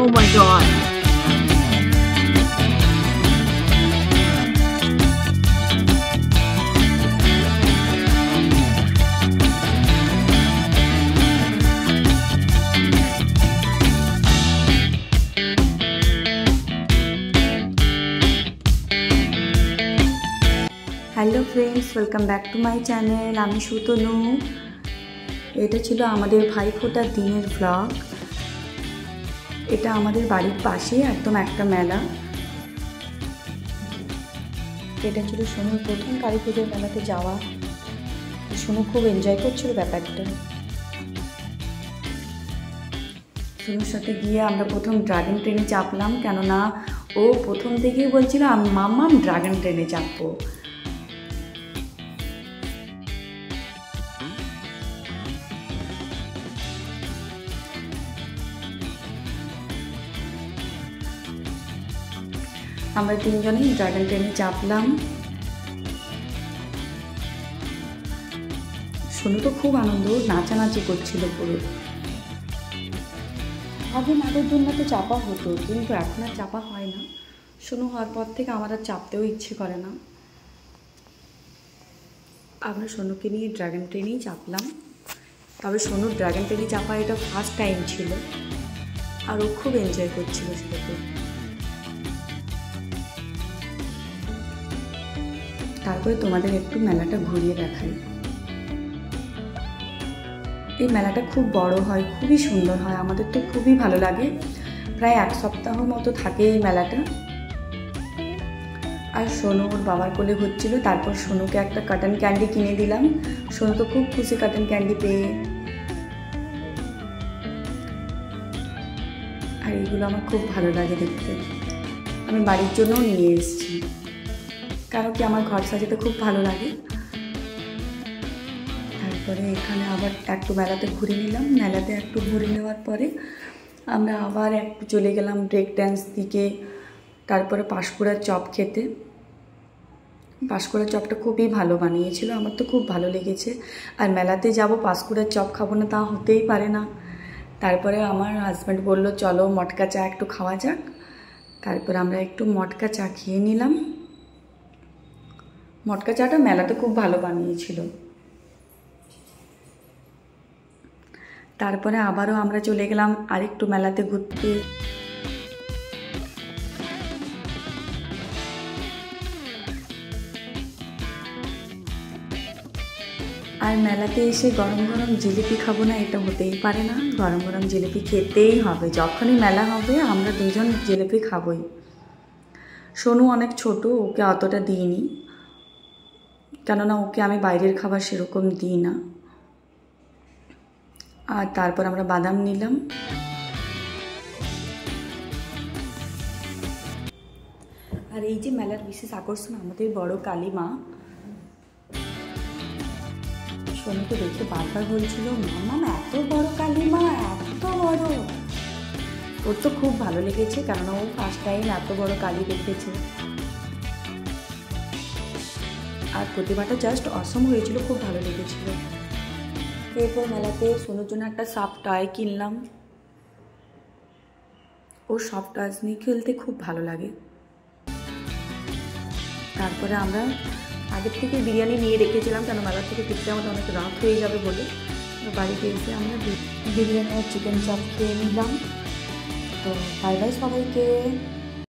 Oh my god. Hello friends, welcome back to my channel. আমি সুতনু। এটা ছিল আমাদের ভাইফোঁটার দিনের ব্লগ। এটা আমাদের বাড়ির পাশে একদম একটা মেলা। এটা ছিল সোনুর প্রথম কালী পুজোর মেলাতে যাওয়া। সোনু খুব এনজয় করছিল ব্যাপারটা। সোনুর সাথে গিয়ে আমরা প্রথম ড্রাগন ট্রেনে চাপলাম, কেননা ও প্রথম থেকেই বলছিল মাম্মা ড্রাগন ট্রেনে চাপবো। আমরা তিনজনেই ড্রাগন ট্রেনে চাপলাম। সোনু তো খুব আনন্দ, নাচানাচি করছিল পুরো। আগে মাদের দুনিয়াতে চাপা হতো, কিন্তু এখন আর চাপা হয় না। সোনু হওয়ার পর থেকে আমার আর চাপতেও ইচ্ছে করে না। আমরা সোনুকে নিয়ে ড্রাগন ট্রেনেই চাপলাম। তবে সোনুর ড্রাগন ট্রেনে চাপা এটা ফার্স্ট টাইম ছিল, আর ও খুব এনজয় করছিল সেটাকে। তারপরে তোমাদের একটু মেলাটা ঘুরিয়ে দেখাই। এই মেলাটা খুব বড় হয়, খুবই সুন্দর হয়, আমাদের তো খুবই ভালো লাগে। প্রায় এক সপ্তাহ মতো থাকে এই মেলাটা। আর সোনু ওর বাবার কোলে ঘুরছিল। তারপর সোনুকে একটা কাটন ক্যান্ডি কিনে দিলাম। সোনু তো খুব খুশি কাটন ক্যান্ডি পেয়ে। আর এইগুলো আমার খুব ভালো লাগে দেখতে। আমি বাড়ির জন্যও নিয়ে এসেছি, কারণ কি আমার ঘর সাজাতে খুব ভালো লাগে। তারপরে এখানে আবার একটু মেলাতে ঘুরে নিলাম। মেলাতে একটু ঘুরে নেওয়ার পরে আমরা আবার একটু চলে গেলাম ব্রেক ড্যান্স দিকে, তারপরে পাঁশকুড়ার চপ খেতে। পাঁশকুড়ার চপটা খুবই ভালো বানিয়েছিল, আমার তো খুব ভালো লেগেছে। আর মেলাতে যাব পাঁশকুড়ার চপ খাবো না তা হতেই পারে না। তারপরে আমার হাজব্যান্ড বলল চলো মটকা চা একটু খাওয়া যাক। তারপর আমরা একটু মটকা চা খেয়ে নিলাম। মটকা চাটা মেলাতে খুব ভালো বানিয়েছিল। তারপরে আবারও আমরা চলে গেলাম আরেকটু মেলাতে ঘুরতে। আর মেলাতে এসে গরম গরম জিলিপি খাবো না এটা হতেই পারে না। গরম গরম জিলিপি খেতেই হবে, যখনই মেলা হবে আমরা দুজন জিলিপি খাবোই। সোনু অনেক ছোট, ওকে অতটা দিইনি, কেননা ওকে আমি বাইরের খাবার সেরকম দিই না। আর তারপর আমরা বাদাম নিলাম। আর এই যে মেলার বিশেষ আকর্ষণ আমাদের বড় কালী মা। সোনুকে দেখে বারবার বলছিল মামা এত বড় কালী মা, এত বড়। ওর তো খুব ভালো লেগেছে, কেননা ও ফার্স্ট টাইম এত বড় কালী দেখেছে। আর প্রতিমাটা জাস্ট অসম হয়েছিল, খুব ভালো লেগেছিল। এরপর মেলাতে সোনুর জন্য একটা সফট টয় কিনলাম। ও সফট টয়স নিয়ে খেলতে খুব ভালো লাগে। তারপরে আমরা আগের থেকে বিরিয়ানি নিয়ে রেখেছিলাম, কেন মেলা থেকে ফিরতে আমাদের অনেক রাত হয়ে যাবে বলে। বাড়িতে এসে আমরা বিরিয়ানি আর চিকেন চাপ খেয়ে নিলাম। তো বাই বাই সবাইকে।